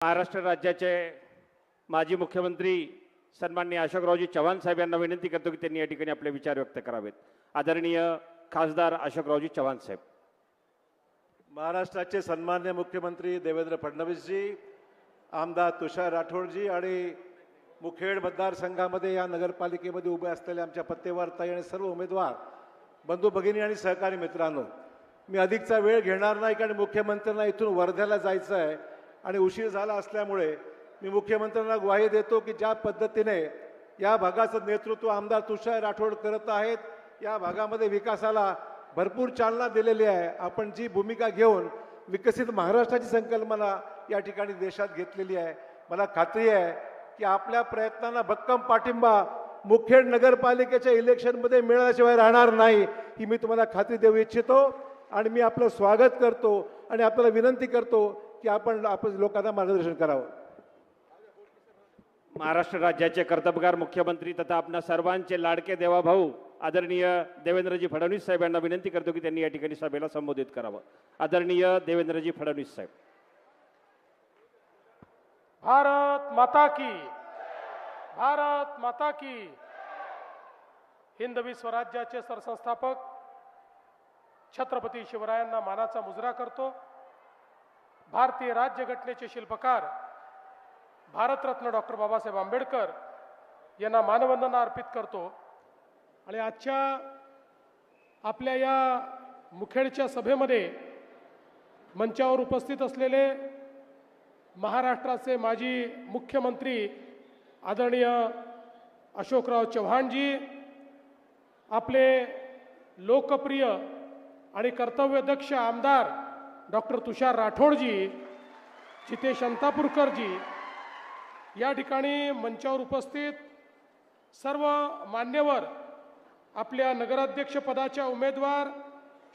महाराष्ट्र राज्याचे माजी मुख्यमंत्री सन्माननीय अशोकरावजी चव्हाण साहेब यांना विनंती करतो की त्यांनी या ठिकाणी आपले विचार व्यक्त करावेत। आदरणीय खासदार अशोकरावजी चव्हाण साहेब। महाराष्ट्राचे सन्मान्य मुख्यमंत्री देवेंद्र फडणवीसजी, आमदार तुषार राठोडजी आणि मुखेड मतदारसंघामध्ये या नगरपालिकेमध्ये उभे असलेले आमच्या पत्तेवार ताई आणि सर्व उमेदवार बंधू भगिनी आणि सहकारी मित्रांनो, मी अधिकचा वेळ घेणार नाही कारण मुख्यमंत्र्यांना इथून वर्ध्याला जायचं आहे आणि उशीर झाला असल्यामुळे मी मुख्यमंत्र्यांना ग्वाही देतो की ज्या पद्धतीने या भागाचं नेतृत्व आमदार तुषार राठोड करत आहेत, या भागामध्ये विकासाला भरपूर चालना दिलेली आहे। आपण जी भूमिका घेऊन विकसित महाराष्ट्राची संकल्पना या ठिकाणी देशात घेतलेली आहे, मला खात्री आहे की आपल्या प्रयत्नांना भक्कम पाठिंबा मुखेड नगरपालिकेच्या इलेक्शनमध्ये मिळाल्याशिवाय राहणार नाही, ही मी तुम्हाला खात्री देऊ इच्छितो। आणि मी आपलं स्वागत करतो आणि आपल्याला विनंती करतो की आपण लोकांना मार्गदर्शन करावं। महाराष्ट्र राज्याचे कर्तबगार मुख्यमंत्री तथा आपल्या सर्वांचे लाडके देवाभाऊ आदरणीय देवेंद्रजी फडणवीस साहेब यांना विनंती करतो की त्यांनी या ठिकाणी सभेला संबोधित करावं। आदरणीय देवेंद्रजी फडणवीस साहेब। भारत माता की, भारत माता की। हिंदवी स्वराज्याचे सरसंस्थापक छत्रपती शिवरायांना मानाचा मुजरा करतो। भारतीय राज्यघटनेचे शिल्पकार भारतरत्न डॉक्टर बाबासाहेब आंबेडकर यांना मानवंदना अर्पित करतो। आणि आजच्या आपल्या या मुखेडच्या सभेमध्ये मंचावर उपस्थित असलेले महाराष्ट्राचे माजी मुख्यमंत्री आदरणीय अशोकराव चव्हाणजी, आपले लोकप्रिय आणि कर्तव्यदक्ष आमदार डॉक्टर तुषार राठोडजी, जितेश अंतापूरकरजी, या ठिकाणी मंचावर उपस्थित सर्व मान्यवर, आपल्या नगराध्यक्षपदाच्या उमेदवार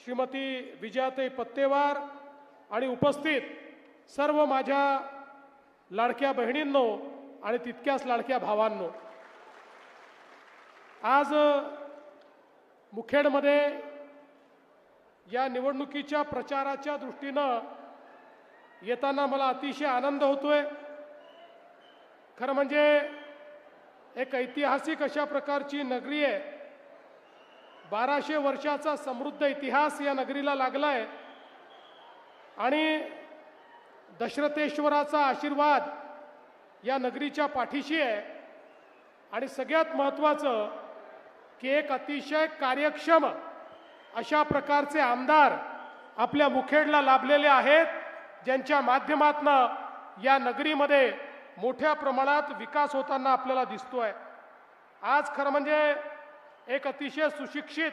श्रीमती विजयाताई पत्तेवार आणि उपस्थित सर्व माझ्या लाडक्या बहिणींनो आणि तितक्याच लाडक्या भावांनो, आज मुखेडमध्ये या निवडणुकीच्या प्रचाराच्या दृष्टीनं येताना मला अतिशय आनंद होतोय। खरं म्हणजे एक ऐतिहासिक अशा प्रकारची नगरी आहे, 1200 वर्षाचा समृद्ध इतिहास या नगरीला लागलाय आणि दशरथेश्वराचा आशीर्वाद या नगरीच्या पाठीशी आहे। आणि सगळ्यात महत्त्वाचं की एक अतिशय कार्यक्षम अशा प्रकारचे आमदार आपल्या मुखेडला लाभलेले आहेत, ज्यांच्या माध्यमातून या नगरीमध्ये मोठ्या प्रमाणात विकास होताना आपल्याला दिसतोय। आज खरं म्हणजे एक अतिशय सुशिक्षित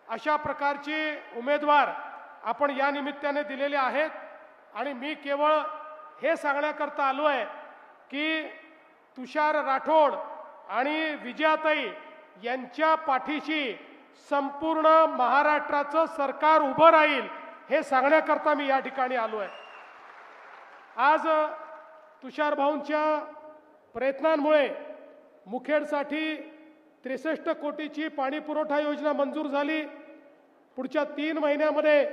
अशा प्रकारचे उमेदवार आपण या निमित्ताने दिलेले आहेत। आणि मी केवळ हे सांगण्याकरता आलो आहे की तुषार राठोड आणि विजयाताई यांच्या पाठीशी संपूर्ण महाराष्ट्राचं सरकार उभं राहील, हे सांगण्याकरता मी या ठिकाणी आलो आहे। आज तुषार भाऊंच्या प्रयत्नांमुळे मुखेडसाठी 63 कोटीची पाणी पुरवठा योजना मंजूर झाली। पुढच्या 3 महिन्यामध्ये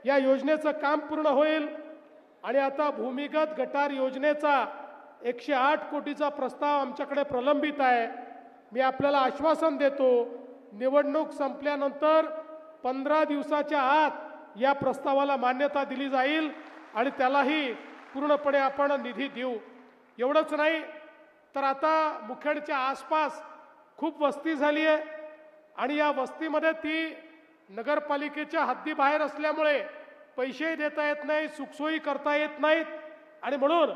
या योजनेचं काम पूर्ण होईल आणि आता भूमिगत गटार योजनेचा 108 कोटीचा प्रस्ताव आमच्याकडे प्रलंबित आहे। मी आपल्याला आश्वासन देतो, निवडणूक संपल्यानंतर 15 दिवसाच्या आत या प्रस्तावाला मान्यता दिली जाईल आणि त्यालाही पूर्णपणे आपण निधी देऊ। एवढंच नाही तर आता मुखेडच्या आसपास खूप वस्ती झाली आहे आणि या वस्तीमध्ये ती नगरपालिकेच्या हद्दीबाहेर असल्यामुळे पैसे देता येत नाही, सुखसोयी करता येत नाहीत आणि म्हणून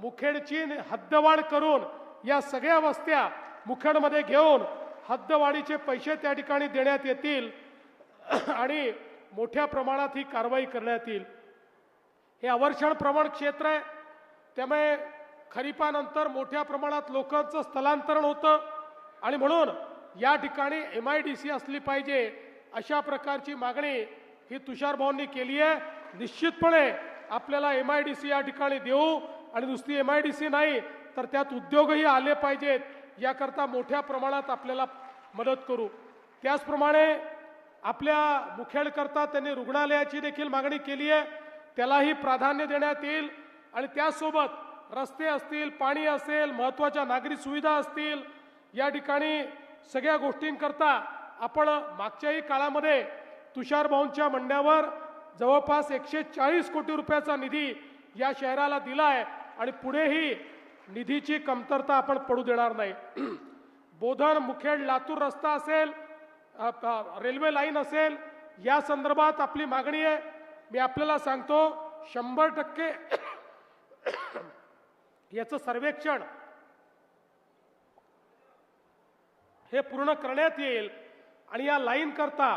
मुखेडची हद्दवाढ करून या सगळ्या वस्त्या मुखेडमध्ये घेऊन हद्दवाढीचे पैसे त्या ठिकाणी देण्यात येतील आणि मोठ्या प्रमाणात ही कारवाई करण्यात येईल। हे अवर्षण प्रवण क्षेत्र आहे, त्यामुळे खरीपानंतर मोठ्या प्रमाणात लोकांचं स्थलांतरण होतं आणि म्हणून या ठिकाणी MIDC असली पाहिजे अशा प्रकारची मागणी ही तुषार भाऊंनी केली आहे। निश्चितपणे आपल्याला MIDC या ठिकाणी देऊ आणि नुसती MIDC नाही तर त्यात उद्योगही आले पाहिजेत, याकरता मोठ्या प्रमाणात आपल्याला मदत करू। त्याचप्रमाणे आपल्या मुखेडकरता त्यांनी रुग्णालयाची देखील मागणी केली आहे, त्यालाही प्राधान्य देण्यात येईल आणि त्यासोबत रस्ते असतील, पाणी असेल, महत्त्वाच्या नागरी सुविधा असतील, या ठिकाणी सगळ्या गोष्टींकरता आपण मागच्याही काळामध्ये तुषार भाऊंच्या म्हणण्यावर जवळपास 140 कोटी रुपयाचा निधी या शहराला दिला आहे आणि पुढेही निधीची कमतरता आपण पडू देणार नाही. बोधन मुखेड लातूर रस्ता असेल, रेल्वे लाईन असेल, या संदर्भात आपली मागणी आहे. मी आपल्याला सांगतो 100% याचं सर्वेक्षण हे पूर्ण करण्यात येईल आणि या लाईन करता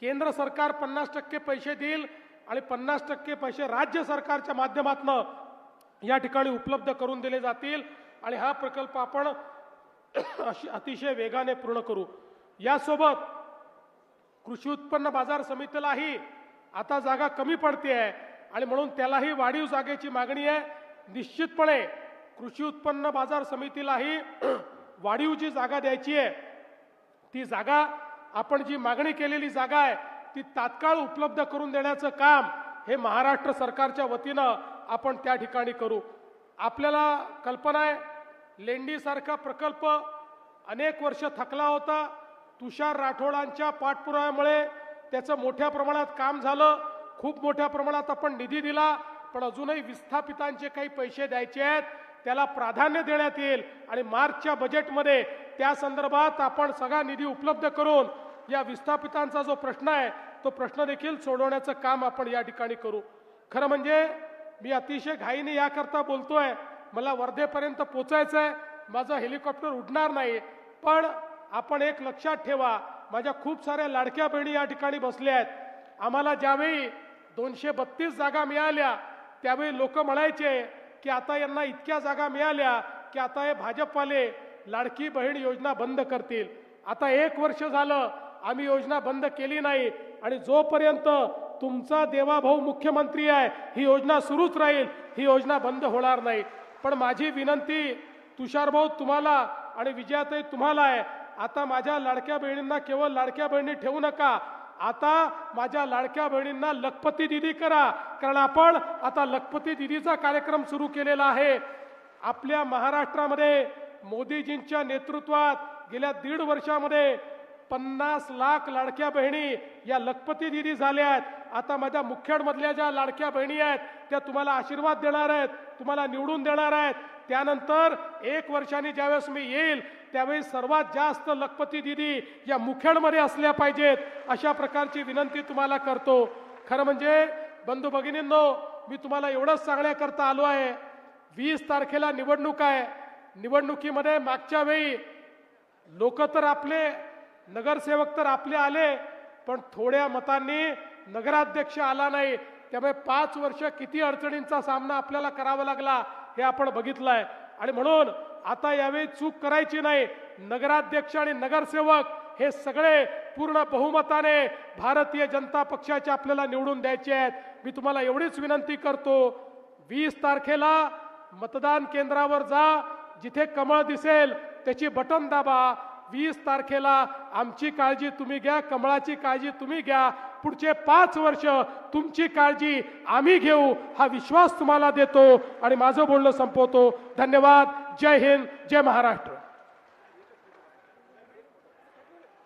केंद्र सरकार 50% पैसे देईल आणि 50% पैसे राज्य सरकारच्या माध्यमातून या ठिकाणी उपलब्ध करून दिले जातील आणि हा प्रकल्प आपण अतिशय वेगाने पूर्ण करू. यासोबत कृषी उत्पन्न बाजार समितीलाही आता जागा कमी पडते आहे आणि म्हणून त्यालाही वाढीव जागेची मागणी आहे. निश्चितपणे कृषी उत्पन्न बाजार समितीलाही वाढीव जी जागा द्यायची आहे ती जागा आपण जी मागणी केलेली जागा आहे ती तात्काळ उपलब्ध करून देण्याचं काम हे महाराष्ट्र सरकारच्या वतीनं आपण त्या ठिकाणी करू. आपल्याला कल्पना आहे लेंडीसारखा प्रकल्प अनेक वर्ष थकला होता. तुषार राठोडांच्या पाठपुराव्यामुळे त्याचं मोठ्या प्रमाणात काम झालं, खूप मोठ्या प्रमाणात आपण निधी दिला, पण अजूनही विस्थापितांचे काही पैसे द्यायचे आहेत, त्याला प्राधान्य देण्यात येईल आणि मार्चच्या बजेटमध्ये त्या संदर्भात आपण सगळा निधी उपलब्ध करून या विस्थापितांचा जो प्रश्न आहे तो प्रश्न देखील सोडवण्याचं काम आपण या ठिकाणी करू. खरं म्हणजे मी अतिशय घाईने याकरता बोलतोय, मला वर्धेपर्यंत पोचायचं आहे, माझं हेलिकॉप्टर उडणार नाही, पण आपण एक लक्षात ठेवा, माझ्या खूप साऱ्या लाडक्या बहिणी या ठिकाणी बसल्या आहेत. आम्हाला ज्यावेळी 232 जागा मिळाल्या त्यावेळी लोक म्हणायचे की आता यांना इतक्या जागा मिळाल्या की आता हे भाजपवाले लाडकी बहीण योजना बंद करतील. आता 1 वर्ष झालं आम्ही योजना बंद केली नाही आणि जोपर्यंत तुमचा देवाभाऊ मुख्यमंत्री आहे ही योजना सुरूच राहील, ही योजना बंद होणार नाही. पण माझी विनंती तुषारभाऊ तुम्हाला आणि विजयाताई तुम्हाला आहे, आता माझ्या लाडक्या बहिणींना केवळ लाडक्या बहिणी ठेवू नका, आता माझ्या लाडक्या बहिणींना लखपती दिदी करा, कारण आपण आता लखपती दिदीचा कार्यक्रम सुरू केलेला आहे. आपल्या महाराष्ट्रामध्ये मोदीजींच्या नेतृत्वात गेल्या 1.5 वर्षामध्ये 50 लाख लाडक्या बहिणी या लखपती दिदी झाल्या आहेत. आता माझ्या मुखेडमधल्या ज्या लाडक्या बहिणी आहेत त्या तुम्हाला आशीर्वाद देणार आहेत, तुम्हाला निवडून देणार आहेत. त्यानंतर 1 वर्षांनी ज्यावेळेस मी येईल त्यावेळी सर्वात जास्त लखपती दिदी या मुखेडमध्ये असल्या पाहिजेत, अशा प्रकारची विनंती तुम्हाला करतो. खरं म्हणजे बंधू भगिनींनो, मी तुम्हाला एवढंच सांगण्याकरता आलो आहे, 20 तारखेला निवडणूक आहे. निवडणुकीमध्ये मागच्या वेळी लोक तर आपले, नगरसेवक तर आपले आले, पण थोड्या मतांनी नगराध्यक्ष आला नाही. त्यामुळे 5 वर्ष किती अडचणींचा सामना आपल्याला करावा लागला हे आपण बघितलं आहे. आणि म्हणून आता यावेळी चूक करायची नाही. नगराध्यक्ष आणि नगरसेवक हे सगळे पूर्ण बहुमताने भारतीय जनता पक्षाचे आपल्याला निवडून द्यायचे आहेत. मी तुम्हाला एवढीच विनंती करतो, 20 तारखेला मतदान केंद्रावर जा, जिथे कमळ दिसेल त्याची बटन दाबा. 20 तारखेला आमची काळजी तुम्ही घ्या, कमळाची काळजी तुम्ही घ्या, पुढचे 5 वर्ष तुमची काळजी आम्ही घेऊ, हा विश्वास तुम्हाला देतो आणि माझं बोलणं संपवतो. धन्यवाद. जय हिंद, जय महाराष्ट्र.